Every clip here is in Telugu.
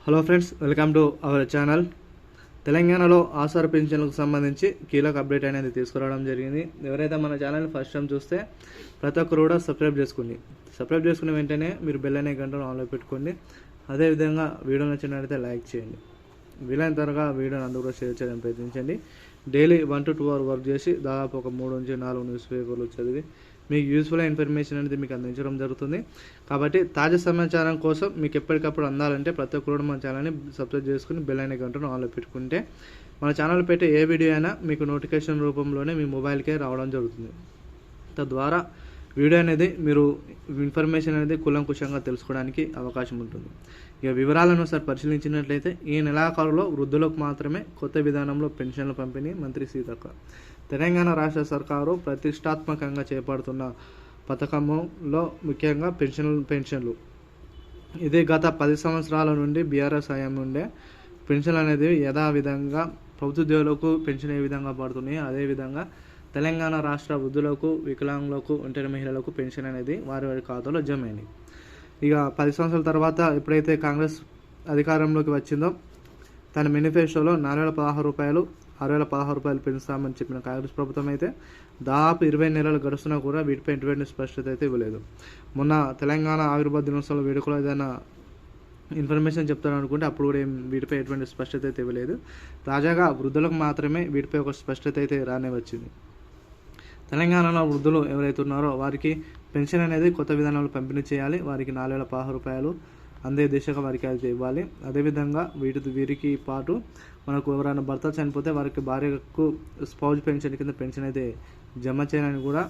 Hello friends, welcome to our channel. తెలంగాణలో ఆసర పింఛన్లకు సంబంధించి కీలక అప్డేట్ అనేది తీసుకురావడం జరిగింది. ఎవరైతే మన ఛానల్ని ఫస్ట్ టైం చూస్తే ప్రతి ఒక్కరు కూడా సబ్స్క్రైబ్ చేసుకుని వెంటనే మీరు బెల్ అనే గంటను ఆన్లో పెట్టుకోండి. అదేవిధంగా వీడియో నచ్చినట్లయితే లైక్ చేయండి. వీలైన త్వరగా వీడియోని అందరూ కూడా షేర్ చేయడానికి ప్రయత్నించండి. డైలీ 1 to 2 hours వర్క్ చేసి దాదాపు ఒక 3 నుంచి 4 న్యూస్ పేపర్లు చదివి మీకు యూస్ఫుల్ ఇన్ఫర్మేషన్ అనేది మీకు అందించడం జరుగుతుంది. కాబట్టి తాజా సమాచారం కోసం మీకు ఎప్పటికప్పుడు అందాలంటే ప్రతి ఒక్కరు మన ఛానల్ని సబ్స్క్రైబ్ చేసుకుని బెల్ అనే గంటను ఆన్లో పెట్టుకుంటే మన ఛానల్ పెట్టే ఏ వీడియో అయినా మీకు నోటిఫికేషన్ రూపంలోనే మీ మొబైల్కే రావడం జరుగుతుంది. తద్వారా వీడియో అనేది మీరు ఇన్ఫర్మేషన్ అనేది కూలంకుషంగా తెలుసుకోవడానికి అవకాశం ఉంటుంది. ఇక వివరాలను ఒకసారి పరిశీలించినట్లయితే ఈ నెలాఖరులో వృద్ధులకు మాత్రమే కొత్త విధానంలో పెన్షన్ల పంపిణీ మంత్రి సీతక్క. తెలంగాణ రాష్ట్ర సర్కారు ప్రతిష్టాత్మకంగా చేపడుతున్న పథకంలో ముఖ్యంగా పెన్షన్లు ఇది గత 10 సంవత్సరాల నుండి బీఆర్ఎస్ హయాం నుండే పెన్షన్ అనేది యథావిధంగా ప్రభుత్వ ఉద్యోగులకు పెన్షన్ ఏ విధంగా పడుతున్నాయి, అదేవిధంగా తెలంగాణ రాష్ట్ర వృద్ధులకు, వికలాంగులకు, ఒంటరి మహిళలకు పెన్షన్ అనేది వారి ఖాతాలో జమ అయింది. ఇక 10 సంవత్సరాల తర్వాత ఎప్పుడైతే కాంగ్రెస్ అధికారంలోకి వచ్చిందో తన మేనిఫెస్టోలో 4,016 రూపాయలు, 6,016 రూపాయలు పెంచుతామని చెప్పిన కాంగ్రెస్ ప్రభుత్వం అయితే దాదాపు 20 నెలలు గడుస్తున్నా కూడా వీటిపై ఎటువంటి స్పష్టత అయితే ఇవ్వలేదు. మొన్న తెలంగాణ ఆవిర్భావ దినోత్సవంలో వేడుకలో ఏదైనా ఇన్ఫర్మేషన్ చెప్తారనుకుంటే అప్పుడు కూడా వీటిపై ఎటువంటి స్పష్టత అయితే ఇవ్వలేదు. తాజాగా వృద్ధులకు మాత్రమే వీటిపై ఒక స్పష్టత అయితే రానే వచ్చింది. తెలంగాణలో వృద్ధులు ఎవరైతే ఉన్నారో వారికి పెన్షన్ అనేది కొత్త విధానంలో పంపిణీ చేయాలి. వారికి 4,016 రూపాయలు అందే దిశగా వారికి అయితే ఇవ్వాలి. అదేవిధంగా వీరికి పాటు మనకు ఎవరైనా భర్త చనిపోతే వారికి భార్యకు స్పౌజ్ పెన్షన్ కింద పెన్షన్ అయితే జమ చేయాలని కూడా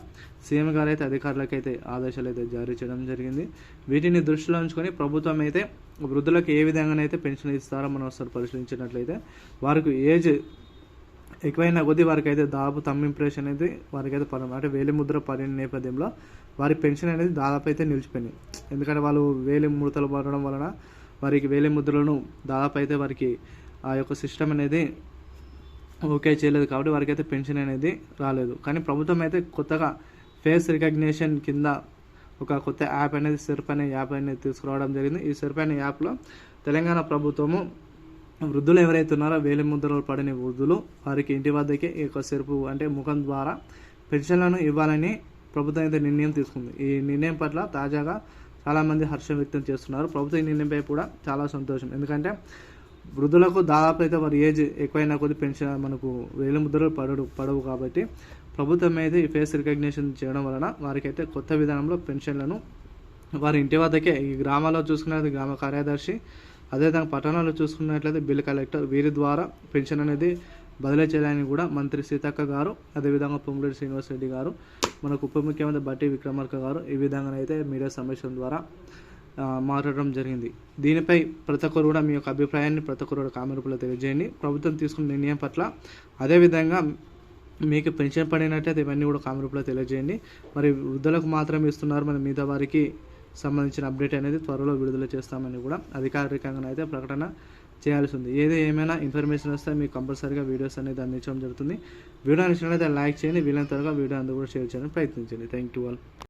సీఎం గారు అయితే అధికారులకు అయితే ఆదేశాలు అయితే జారీ చేయడం జరిగింది. వీటిని దృష్టిలో ఉంచుకొని ప్రభుత్వం అయితే వృద్ధులకు ఏ విధంగానైతే పెన్షన్ ఇస్తారో మనం ఒకసారి పరిశీలించినట్లయితే వారికి ఏజ్ ఎక్కువైన కొద్దీ వారికి అయితే దాదాపు తమ్ ఇంప్రెషన్ అనేది వారికి అయితే అంటే వేలిముద్ర పడిన నేపథ్యంలో వారి పెన్షన్ అనేది దాదాపు అయితే నిలిచిపోయింది. ఎందుకంటే వాళ్ళు వేలి ముడతలు పడడం వలన వారికి వేలి ముద్రలను దాదాపు అయితే వారికి ఆ యొక్క సిస్టమ్ అనేది ఓకే చేయలేదు. కాబట్టి వారికి అయితే పెన్షన్ అనేది రాలేదు. కానీ ప్రభుత్వం అయితే కొత్తగా ఫేస్ రికగ్నిషన్ కింద ఒక కొత్త యాప్ అనేది సెర్ప్ అనే యాప్ అనేది తీసుకురావడం జరిగింది. ఈ సెర్ప్ అనే యాప్లో తెలంగాణ ప్రభుత్వము వృద్ధులు ఎవరైతే ఉన్నారో వేలి ముద్రలు పడిన వృద్ధులు వారికి ఇంటి వద్దకే ఈ యొక్క సెర్పు అంటే ముఖం ద్వారా పెన్షన్లను ఇవ్వాలని ప్రభుత్వం అయితే నిర్ణయం తీసుకుంది. ఈ నిర్ణయం పట్ల తాజాగా చాలామంది హర్షం వ్యక్తం చేస్తున్నారు. ప్రభుత్వం ఈ నిర్ణయంపై కూడా చాలా సంతోషం. ఎందుకంటే వృద్ధులకు దాదాపు అయితే వారి ఏజ్ ఎక్కువైనా కొద్ది పెన్షన్ మనకు వేలి ముద్రలు పడవు కాబట్టి ప్రభుత్వం అయితే ఈ ఫేస్ రికగ్నిషన్ చేయడం వలన వారికైతే కొత్త విధానంలో పెన్షన్లను వారి ఇంటి వద్దకే ఈ గ్రామాల్లో చూసుకున్నది గ్రామ కార్యదర్శి, అదేవిధంగా పట్టణాల్లో చూసుకున్నట్లయితే బిల్ కలెక్టర్ వీరి ద్వారా పెన్షన్ అనేది బదిలీ చేయాలని కూడా మంత్రి సీతక్క గారు, అదేవిధంగా పొంగులేటి శ్రీనివాస్ రెడ్డి గారు, మనకు ఉప ముఖ్యమంత్రి బట్టి విక్రమార్క గారు ఈ విధంగా అయితే మీడియా సమావేశం ద్వారా మాట్లాడడం జరిగింది. దీనిపై ప్రతి ఒక్కరు కూడా మీ యొక్క అభిప్రాయాన్ని ప్రతి ఒక్కరు కూడా కామెంట్ రూపంలో తెలియజేయండి. ప్రభుత్వం తీసుకున్న నిర్ణయం పట్ల అదేవిధంగా మీకు పెన్షన్ పడినట్టయితే ఇవన్నీ కూడా కామెంట్ రూపంలో తెలియజేయండి. మరి వృద్ధులకు మాత్రమే ఇస్తున్నారు, మరి మిగతా వారికి సంబంధించిన అప్డేట్ అనేది త్వరలో విడుదల చేస్తామని కూడా అధికారికంగా అయితే ప్రకటన చేయాల్సి ఉంది. ఏమైనా ఇన్ఫర్మేషన్ వస్తే మీకు కంపల్సరీగా వీడియోస్ అనేది అందించడం జరుగుతుంది. వీడియో నచ్చినట్లయితే లైక్ చేయండి. వీలైన త్వరగా వీడియో అందరూ కూడా షేర్ చేయడానికి ప్రయత్నించండి. Thank you all.